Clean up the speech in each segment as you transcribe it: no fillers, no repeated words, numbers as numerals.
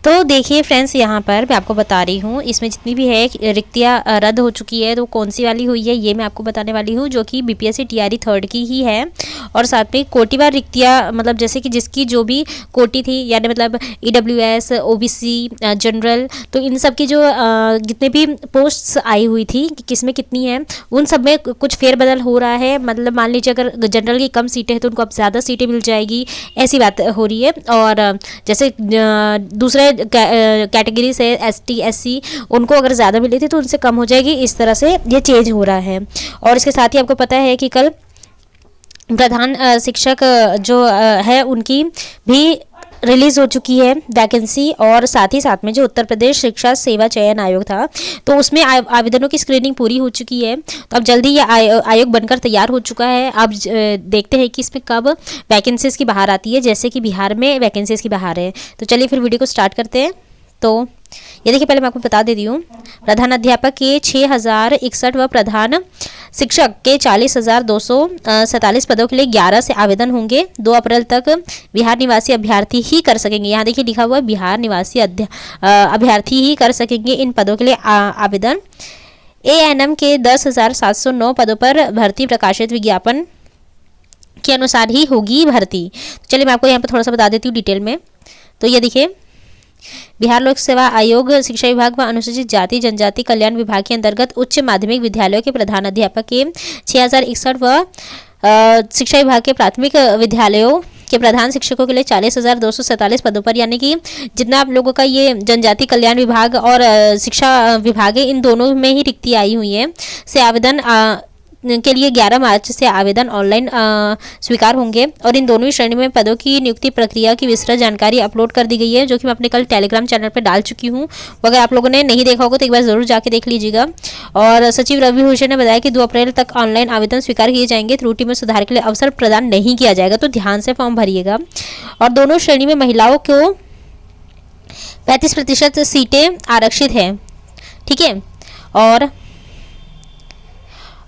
तो देखिए फ्रेंड्स, यहाँ पर मैं आपको बता रही हूँ, इसमें जितनी भी है रिक्तियाँ रद्द हो चुकी है, तो कौन सी वाली हुई है ये मैं आपको बताने वाली हूँ, जो कि बीपीएससी टीआरई थर्ड की ही है। और साथ में कोटिवार रिक्तियाँ, मतलब जैसे कि जिसकी जो भी कोटि थी, यानी मतलब ईडब्ल्यूएस, ओबीसी, जनरल, तो इन सब की जो जितने भी पोस्ट्स आई हुई थी कि किसमें कितनी है, उन सब में कुछ फेरबदल हो रहा है। मतलब मान लीजिए अगर जनरल की कम सीटें हैं तो उनको अब ज़्यादा सीटें मिल जाएगी, ऐसी बात हो रही है। और जैसे दूसरे कैटेगरी से एसटी एससी, उनको अगर ज़्यादा मिली थी तो उनसे कम हो जाएगी, इस तरह से ये चेंज हो रहा है। और इसके साथ ही आपको पता है कि कल प्रधान शिक्षक जो है उनकी भी रिलीज़ हो चुकी है वैकेंसी। और साथ ही साथ में जो उत्तर प्रदेश शिक्षा सेवा चयन आयोग था, तो उसमें आवेदनों की स्क्रीनिंग पूरी हो चुकी है। तो अब जल्दी ये आयोग बनकर तैयार हो चुका है। अब देखते हैं कि इसमें कब वैकेंसीज़ की बाहर आती है, जैसे कि बिहार में वैकेंसीज़ की बाहर है। तो चलिए फिर वीडियो को स्टार्ट करते हैं। तो ये देखिए, पहले मैं आपको बता देती हूँ, प्रधान अध्यापक के 6061 व प्रधान शिक्षक के 40,247 पदों के लिए 11 से आवेदन होंगे। 2 अप्रैल तक बिहार निवासी अभ्यर्थी ही कर सकेंगे। यहाँ देखिए लिखा हुआ है बिहार निवासी अभ्यर्थी ही कर सकेंगे इन पदों के लिए आवेदन। एएनएम के 10,709 पदों पर भर्ती प्रकाशित विज्ञापन के अनुसार ही होगी भर्ती। चलिए मैं आपको यहाँ पर थोड़ा सा बता देती हूँ डिटेल में। तो ये देखिए, बिहार लोक सेवा आयोग शिक्षा विभाग व अनुसूचित जाति जनजाति कल्याण विभाग के अंतर्गत उच्च माध्यमिक विद्यालयों के प्रधान अध्यापक के 6061 व शिक्षा विभाग के प्राथमिक विद्यालयों के प्रधान शिक्षकों के लिए 40,247 पदों पर, यानी कि जितना आप लोगों का ये जनजाति कल्याण विभाग और शिक्षा विभाग है, इन दोनों में ही रिक्ति आई हुई है, से आवेदन के लिए 11 मार्च से आवेदन ऑनलाइन स्वीकार होंगे। और इन दोनों ही श्रेणी में पदों की नियुक्ति प्रक्रिया की विस्तृत जानकारी अपलोड कर दी गई है, जो कि मैं अपने कल टेलीग्राम चैनल पर डाल चुकी हूँ। अगर आप लोगों ने नहीं देखा होगा तो एक बार ज़रूर जाके देख लीजिएगा। और सचिव रवि भूषण ने बताया कि 2 अप्रैल तक ऑनलाइन आवेदन स्वीकार किए जाएंगे। त्रुटि में सुधार के लिए अवसर प्रदान नहीं किया जाएगा, तो ध्यान से फॉर्म भरिएगा। और दोनों श्रेणी में महिलाओं को 35% सीटें आरक्षित हैं, ठीक है।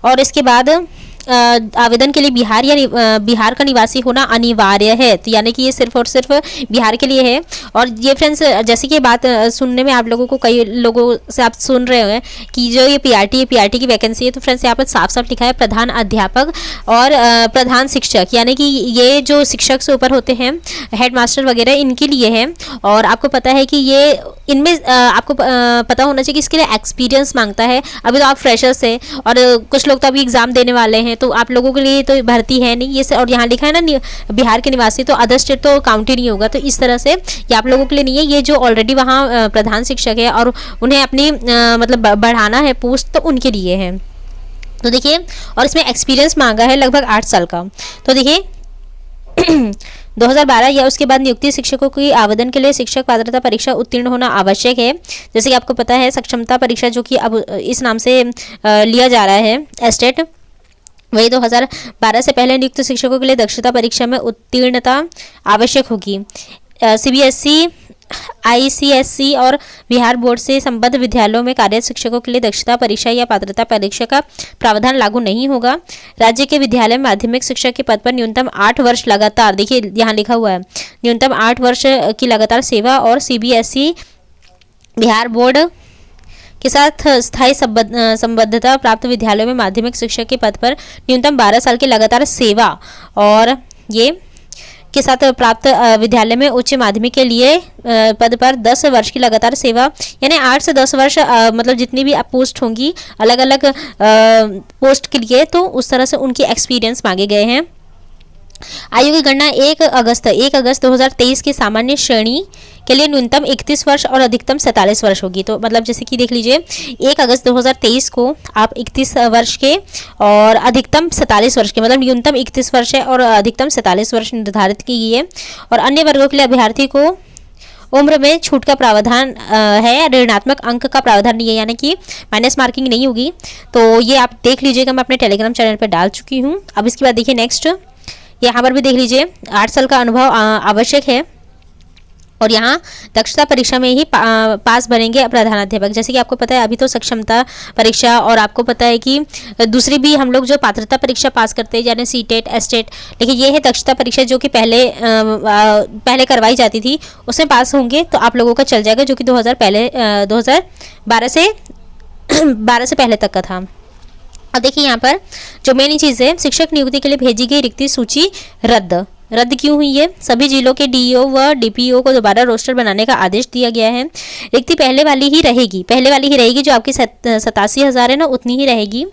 और इसके बाद आवेदन के लिए बिहार का निवासी होना अनिवार्य है। तो यानी कि ये सिर्फ और सिर्फ बिहार के लिए है। और ये फ्रेंड्स, जैसे कि बात सुनने में आप लोगों को, कई लोगों से आप सुन रहे हैं कि जो ये पीआरटी की वैकेंसी है, तो फ्रेंड्स यहाँ पर साफ साफ लिखा है प्रधान अध्यापक और प्रधान शिक्षक, यानी कि ये जो शिक्षक से ऊपर होते हैं, हेड मास्टर वगैरह, इनके लिए है। और आपको पता है कि ये इनमें आपको पता होना चाहिए कि इसके लिए एक्सपीरियंस मांगता है। अभी तो आप फ्रेशर्स है और कुछ लोग तो अभी एग्जाम देने वाले हैं, तो आप लोगों के लिए तो भर्ती है नहीं ये से। और यहाँ लिखा है ना बिहार के निवासी, तो अदर स्टेट तो काउंट ही नहीं होगा। तो इस तरह से ये आप लोगों के लिए नहीं है। ये जो ऑलरेडी वहाँ प्रधान शिक्षक है और उन्हें अपनी मतलब बढ़ाना है पोस्ट, तो उनके लिए है। तो देखिए, और इसमें एक्सपीरियंस मांगा है लगभग 8 साल का। तो देखिए 2012 या उसके बाद नियुक्ति शिक्षकों की आवेदन के लिए शिक्षक पात्रता परीक्षा उत्तीर्ण होना आवश्यक है। जैसे कि आपको पता है सक्षमता परीक्षा, जो कि अब इस नाम से लिया जा रहा है एस्टेट, वही 2012 से पहले नियुक्त शिक्षकों के लिए दक्षता परीक्षा में उत्तीर्णता आवश्यक होगी। सीबीएसई, आईसीएसई और बिहार बोर्ड से संबद्ध विद्यालयों में कार्यरत शिक्षकों के लिए दक्षता परीक्षा या पात्रता परीक्षा का प्रावधान लागू नहीं होगा। राज्य के विद्यालय में माध्यमिक शिक्षक के पद पर न्यूनतम 8 वर्ष लगातार, देखिए यहाँ लिखा हुआ है न्यूनतम 8 वर्ष की लगातार सेवा, और सीबीएसई बिहार बोर्ड के साथ स्थायी संबद्धता प्राप्त विद्यालयों में माध्यमिक शिक्षक के पद पर न्यूनतम 12 साल की लगातार सेवा, और ये के साथ प्राप्त विद्यालय में उच्च माध्यमिक के लिए पद पर 10 वर्ष की लगातार सेवा, यानी 8 से 10 वर्ष, मतलब जितनी भी पोस्ट होंगी अलग अलग पोस्ट के लिए, तो उस तरह से उनकी एक्सपीरियंस मांगे गए हैं। आयु की गणना 1 अगस्त 2023 की सामान्य श्रेणी के लिए न्यूनतम 31 वर्ष और अधिकतम 47 वर्ष होगी। तो मतलब जैसे कि देख लीजिए 1 अगस्त 2023 को आप 31 वर्ष के और अधिकतम 47 वर्ष के, मतलब न्यूनतम 31 वर्ष है और अधिकतम 47 वर्ष निर्धारित की गई है। और अन्य वर्गों के लिए अभ्यर्थी को उम्र में छूट का प्रावधान है, ऋणात्मक अंक का प्रावधान नहीं है, यानी कि माइनस मार्किंग नहीं होगी। तो ये आप देख लीजिएगा, मैं अपने टेलीग्राम चैनल पर डाल चुकी हूँ। अब इसके बाद देखिए नेक्स्ट, यहाँ पर भी देख लीजिए 8 साल का अनुभव आवश्यक है। और यहाँ दक्षता परीक्षा में ही पास बनेंगे प्रधानाध्यापक। जैसे कि आपको पता है अभी तो सक्षमता परीक्षा और आपको पता है कि दूसरी भी हम लोग जो पात्रता परीक्षा पास करते हैं यानी सीटेट एस्टेट, लेकिन ये है दक्षता परीक्षा जो कि पहले करवाई जाती थी, उसमें पास होंगे तो आप लोगों का चल जाएगा, जो कि 2012 से पहले तक का था। और देखिए यहाँ पर जो मेन चीज़ है, शिक्षक नियुक्ति के लिए भेजी गई रिक्ति सूची रद्द क्यों हुई है? सभी जिलों के डीईओ व डीपीओ को दोबारा रोस्टर बनाने का आदेश दिया गया है। रिक्ति पहले वाली ही रहेगी जो आपकी 87,000 है ना, उतनी ही रहेगी।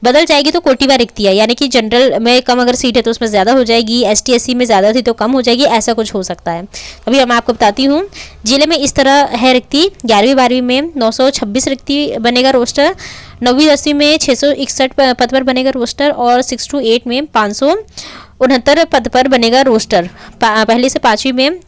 बदल जाएगी तो कोटिवार रिक्ति है, यानी कि जनरल में कम अगर सीट है तो उसमें ज़्यादा हो जाएगी, ST SC में ज़्यादा थी तो कम हो जाएगी, ऐसा कुछ हो सकता है। अभी मैं आपको बताती हूँ। जिले में इस तरह है रिक्ति, 11वीं 12वीं में 926 रिक्ति बनेगा रोस्टर, 9वीं 10वीं में 661 पद पर बनेगा रोस्टर और 6 to 8 में 569 पद पर बनेगा रोस्टर। पहली से 5वीं में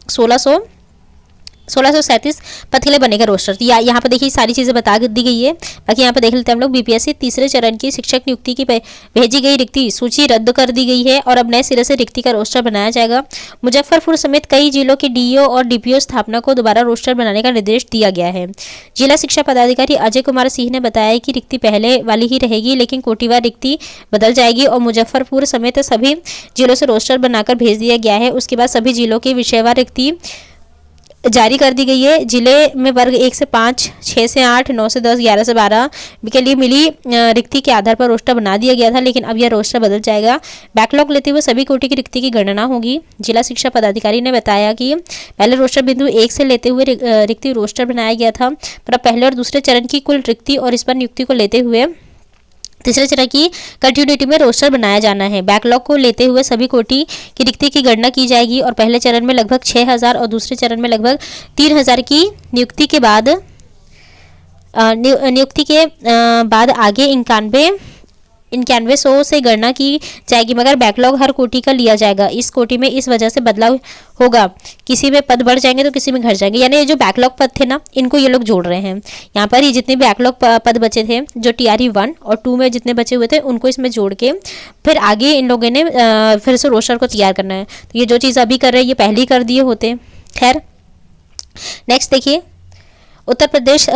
1637 पद के लिए बनेगा रोस्टर। तो यहाँ पर देखिए सारी चीज़ें बता दी गई है। बाकी यहाँ पर देख लेते हैं हम लोग। BPSC तीसरे चरण की शिक्षक नियुक्ति की भेजी गई रिक्ति सूची रद्द कर दी गई है और अब नए सिरे से रिक्ति का रोस्टर बनाया जाएगा। मुजफ्फरपुर समेत कई जिलों के DEO और DPO स्थापना को दोबारा रोस्टर बनाने का निर्देश दिया गया है। जिला शिक्षा पदाधिकारी अजय कुमार सिंह ने बताया कि रिक्ति पहले वाली ही रहेगी, लेकिन कोटिवार रिक्ति बदल जाएगी और मुजफ्फरपुर समेत सभी जिलों से रोस्टर बनाकर भेज दिया गया है। उसके बाद सभी जिलों की विषयवार रिक्ति जारी कर दी गई है। जिले में वर्ग 1 से 5, 6 से 8, 9 से 10, 11 से 12 के लिए मिली रिक्ति के आधार पर रोस्टर बना दिया गया था, लेकिन अब यह रोस्टर बदल जाएगा। बैकलॉग लेते हुए सभी कोटि की रिक्ति की गणना होगी। जिला शिक्षा पदाधिकारी ने बताया कि पहले रोस्टर बिंदु 1 से लेते हुए रिक्ति रोस्टर बनाया गया था, पर अब पहले और दूसरे चरण की कुल रिक्ति और इस पर नियुक्ति को लेते हुए तीसरे चरण की कंटिन्यूटी में रोस्टर बनाया जाना है। बैकलॉग को लेते हुए सभी कोटि की रिक्ति की गणना की जाएगी और पहले चरण में लगभग 6,000 और दूसरे चरण में लगभग 3,000 की नियुक्ति के बाद आगे 9100 से गणना की जाएगी, मगर बैकलॉग हर कोटि का लिया जाएगा। इस कोटि में इस वजह से बदलाव होगा, किसी में पद बढ़ जाएंगे तो किसी में घट जाएंगे, यानी ये जो बैकलॉग पद थे ना, इनको ये लोग जोड़ रहे हैं। यहाँ पर ये जितने बैकलॉग पद बचे थे, जो TRE 1 और 2 में जितने बचे हुए थे, उनको इसमें जोड़ के फिर आगे इन लोगों ने फिर से रोस्टर को तैयार करना है। तो ये जो चीज़ अभी कर रहे हैं ये पहले ही कर दिए होते। खैर नेक्स्ट देखिए, उत्तर प्रदेश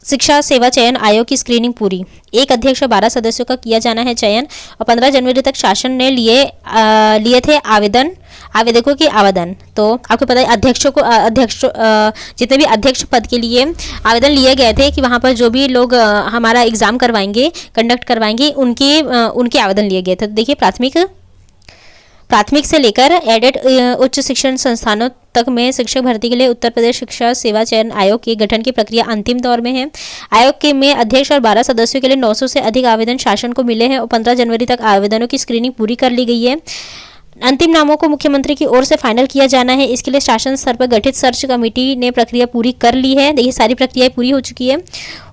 शिक्षा सेवा चयन आयोग की स्क्रीनिंग पूरी। एक अध्यक्ष और 12 सदस्यों का किया जाना है चयन और 15 जनवरी तक शासन ने लिए थे आवेदकों के आवेदन। तो आपको पता है अध्यक्ष जितने भी अध्यक्ष पद के लिए आवेदन लिए गए थे कि वहाँ पर जो भी लोग हमारा एग्जाम कंडक्ट करवाएंगे उनके आवेदन लिए गए थे। तो देखिए प्राथमिक से लेकर एडेड उच्च शिक्षण संस्थानों तक में शिक्षक भर्ती के लिए उत्तर प्रदेश शिक्षा सेवा चयन आयोग के गठन की प्रक्रिया अंतिम दौर में है। आयोग के में अध्यक्ष और 12 सदस्यों के लिए 900 से अधिक आवेदन शासन को मिले हैं और 15 जनवरी तक आवेदनों की स्क्रीनिंग पूरी कर ली गई है। अंतिम नामों को मुख्यमंत्री की ओर से फाइनल किया जाना है। इसके लिए शासन स्तर पर गठित सर्च कमेटी ने प्रक्रिया पूरी कर ली है। देखिए सारी प्रक्रियाएं पूरी हो चुकी है।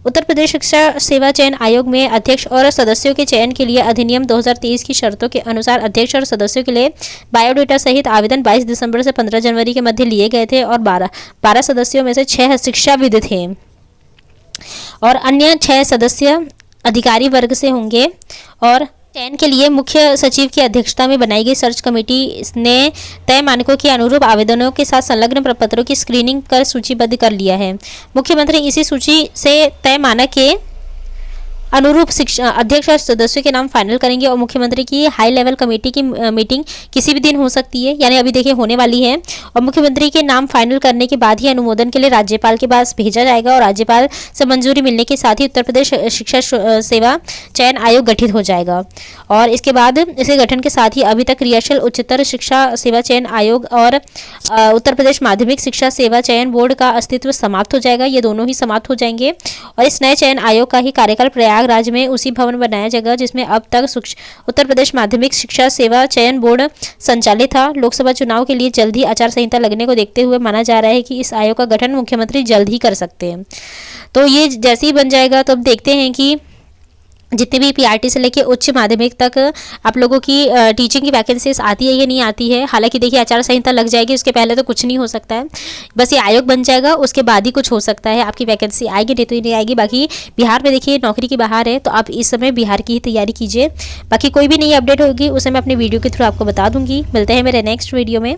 उत्तर प्रदेश शिक्षा सेवा चयन आयोग में अध्यक्ष और सदस्यों के चयन के लिए अधिनियम 2023 की शर्तों के अनुसार अध्यक्ष और सदस्यों के लिए बायोडेटा सहित आवेदन 22 दिसंबर से 15 जनवरी के मध्य लिए गए थे और 12 सदस्यों में से 6 शिक्षाविद थे और अन्य 6 सदस्य अधिकारी वर्ग से होंगे। और चयन के लिए मुख्य सचिव की अध्यक्षता में बनाई गई सर्च कमेटी ने तय मानकों के अनुरूप आवेदनों के साथ संलग्न प्रपत्रों की स्क्रीनिंग कर सूचीबद्ध कर लिया है। मुख्यमंत्री इसी सूची से तय मानक के अनुरूप अध्यक्ष और सदस्यों के नाम फाइनल करेंगे और मुख्यमंत्री की हाई लेवल कमेटी की मीटिंग किसी भी दिन हो सकती है, यानी अभी देखिए होने वाली है। और मुख्यमंत्री के नाम फाइनल करने के बाद ही अनुमोदन के लिए राज्यपाल के पास भेजा जाएगा और राज्यपाल से मंजूरी मिलने के साथ ही उत्तर प्रदेश शिक्षा सेवा चयन आयोग गठित हो जाएगा। और इसके बाद इसके गठन के साथ ही अभी तक क्रियाशील उच्चतर शिक्षा सेवा चयन आयोग और उत्तर प्रदेश माध्यमिक शिक्षा सेवा चयन बोर्ड का अस्तित्व समाप्त हो जाएगा। ये दोनों ही समाप्त हो जाएंगे और इस नए चयन आयोग का ही कार्यकाल प्रयागराज में उसी भवन बनाया जाएगा जिसमें अब तक उत्तर प्रदेश माध्यमिक शिक्षा सेवा चयन बोर्ड संचालित था। लोकसभा चुनाव के लिए जल्द ही आचार संहिता लगने को देखते हुए माना जा रहा है कि इस आयोग का गठन मुख्यमंत्री जल्द ही कर सकते हैं। तो ये जैसे ही बन जाएगा तो अब देखते हैं कि जितने भी PRT से लेके उच्च माध्यमिक तक आप लोगों की टीचिंग की वैकेंसीज आती है या नहीं आती है। हालांकि देखिए आचार संहिता लग जाएगी, उसके पहले तो कुछ नहीं हो सकता है, बस ये आयोग बन जाएगा उसके बाद ही कुछ हो सकता है। आपकी वैकेंसी आएगी नहीं तो नहीं आएगी। बाकी बिहार में देखिए नौकरी की बहार है, तो आप इस समय बिहार की ही तैयारी कीजिए। बाकी कोई भी नई अपडेट होगी उसे मैं अपनी वीडियो के थ्रू आपको बता दूंगी। मिलते हैं मेरे नेक्स्ट वीडियो में।